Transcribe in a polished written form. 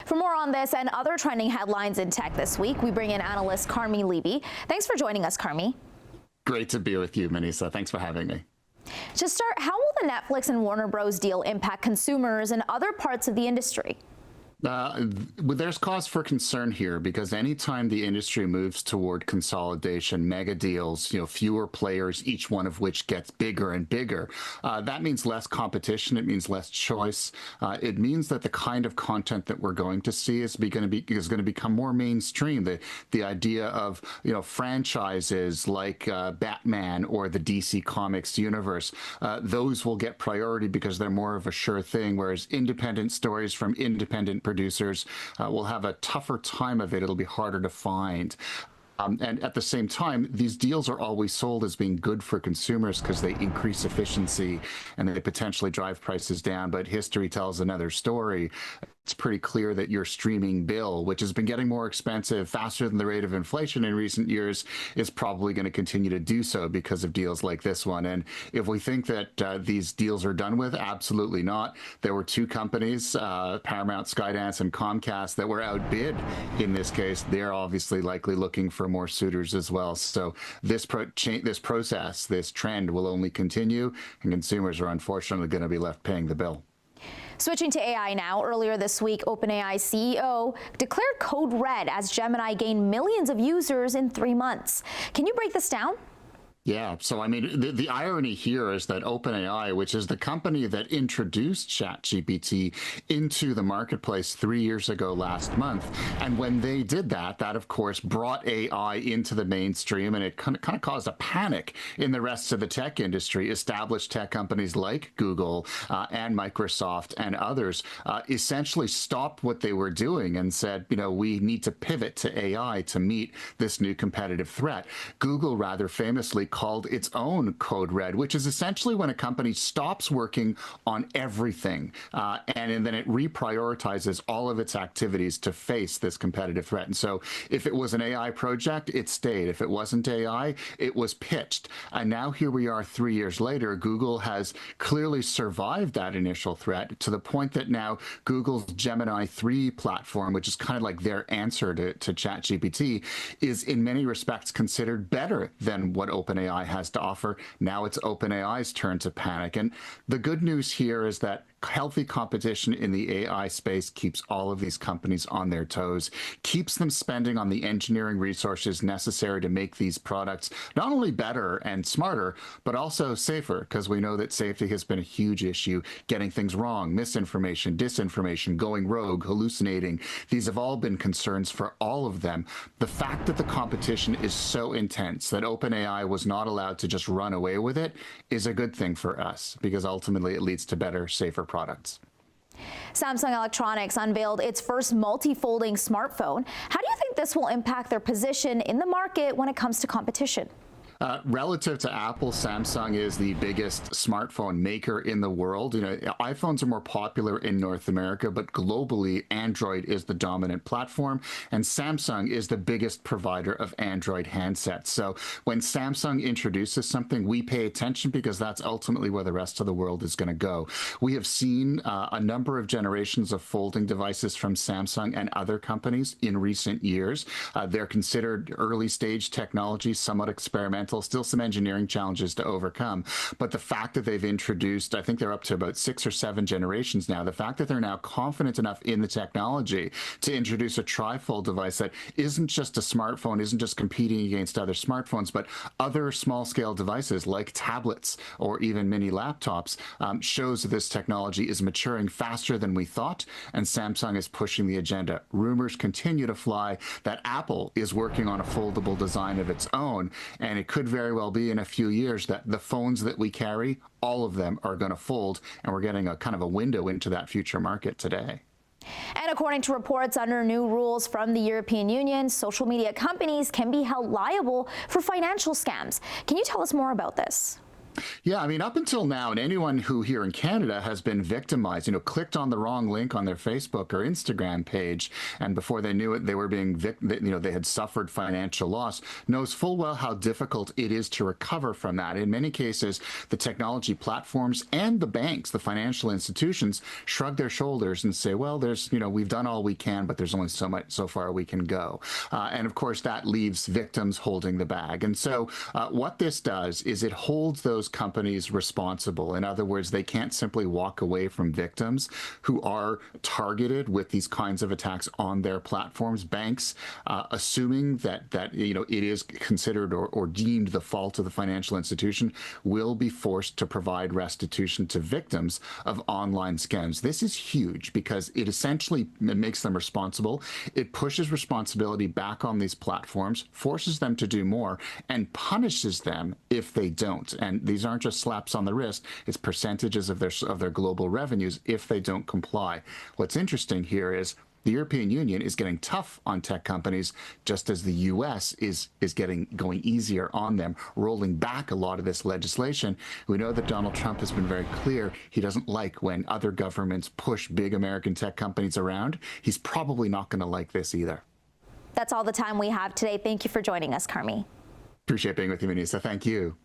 For more on this and other trending headlines in tech this week, we bring in analyst Carmi Levy. Thanks for joining us, Carmi. Great to be with you, Manesa. Thanks for having me. To start, how will the Netflix and Warner Bros. Deal impact consumers and other parts of the industry? There's cause for concern here because anytime the industry moves toward consolidation, mega deals, fewer players, each one of which gets bigger and bigger, that means less competition. It means less choice. It means that the kind of content that we're going to see is going to become more mainstream. The idea of franchises like Batman or the DC Comics universe, those will get priority because they're more of a sure thing, whereas independent stories from independent producers will have a tougher time of it. It'll be harder to find. And at the same time, these deals are always sold as being good for consumers because they increase efficiency and they potentially drive prices down. But history tells another story. It's pretty clear that your streaming bill, which has been getting more expensive faster than the rate of inflation in recent years, is probably going to continue to do so because of deals like this one. And if we think that these deals are done with, absolutely not. There were two companies, Paramount, Skydance, and Comcast, that were outbid in this case. They're obviously likely looking for more suitors as well. So this process, this trend will only continue, and consumers are unfortunately going to be left paying the bill. Switching to AI now, earlier this week, OpenAI CEO declared code red as Gemini gained millions of users in 3 months. Can you break this down? Yeah, so I mean, the irony here is that OpenAI, which is the company that introduced ChatGPT into the marketplace 3 years ago last month, and when they did that, that of course brought AI into the mainstream, and it kind of caused a panic in the rest of the tech industry. Established tech companies like Google and Microsoft and others essentially stopped what they were doing and said, we need to pivot to AI to meet this new competitive threat. Google rather famously called its own code red, which is essentially when a company stops working on everything and then it reprioritizes all of its activities to face this competitive threat. And so if it was an AI project, it stayed. If it wasn't AI, it was pitched. And now here we are 3 years later. Google has clearly survived that initial threat to the point that now Google's Gemini 3 platform, which is kind of like their answer to ChatGPT, is in many respects considered better than what OpenAI has to offer. Now it's OpenAI's turn to panic. And the good news here is that healthy competition in the AI space keeps all of these companies on their toes, keeps them spending on the engineering resources necessary to make these products not only better and smarter, but also safer, because we know that safety has been a huge issue. Getting things wrong, misinformation, disinformation, going rogue, hallucinating. These have all been concerns for all of them. The fact that the competition is so intense that OpenAI was not allowed to just run away with it is a good thing for us, because ultimately it leads to better, safer products. Samsung Electronics unveiled its first multi-folding smartphone. How do you think this will impact their position in the market when it comes to competition? Relative to Apple, Samsung is the biggest smartphone maker in the world. iPhones are more popular in North America, but globally, Android is the dominant platform, and Samsung is the biggest provider of Android handsets. So when Samsung introduces something, we pay attention because that's ultimately where the rest of the world is going to go. We have seen a number of generations of folding devices from Samsung and other companies in recent years. They're considered early stage technology, somewhat experimental, still some engineering challenges to overcome. But the fact that they've introduced, I think they're up to about 6 or 7 generations now, the fact that they're now confident enough in the technology to introduce a trifold device that isn't just a smartphone, isn't just competing against other smartphones, but other small-scale devices like tablets or even mini laptops, shows that this technology is maturing faster than we thought, and Samsung is pushing the agenda. Rumors continue to fly that Apple is working on a foldable design of its own, and it could very well be in a few years that the phones that we carry, all of them are going to fold, and we're getting a kind of a window into that future market today. And according to reports, under new rules from the European Union, social media companies can be held liable for financial scams. Can you tell us more about this? Yeah, I mean, up until now, and anyone who here in Canada has been victimized, clicked on the wrong link on their Facebook or Instagram page, and before they knew it, they were being, they had suffered financial loss, knows full well how difficult it is to recover from that. In many cases, the technology platforms and the banks, the financial institutions, shrug their shoulders and say, well, we've done all we can, but there's only so far we can go. And of course, that leaves victims holding the bag. And so what this does is it holds those companies responsible. In other words, they can't simply walk away from victims who are targeted with these kinds of attacks on their platforms. Banks, assuming that it is considered or deemed the fault of the financial institution, will be forced to provide restitution to victims of online scams. This is huge because it essentially makes them responsible. It pushes responsibility back on these platforms, forces them to do more, and punishes them if they don't. And these aren't just slaps on the wrist, it's percentages of their global revenues if they don't comply. What's interesting here is the European Union is getting tough on tech companies, just as the US is going easier on them, rolling back a lot of this legislation. We know that Donald Trump has been very clear he doesn't like when other governments push big American tech companies around. He's probably not going to like this either. That's all the time we have today. Thank you for joining us, Carmi. Appreciate being with you, Manesa. Thank you.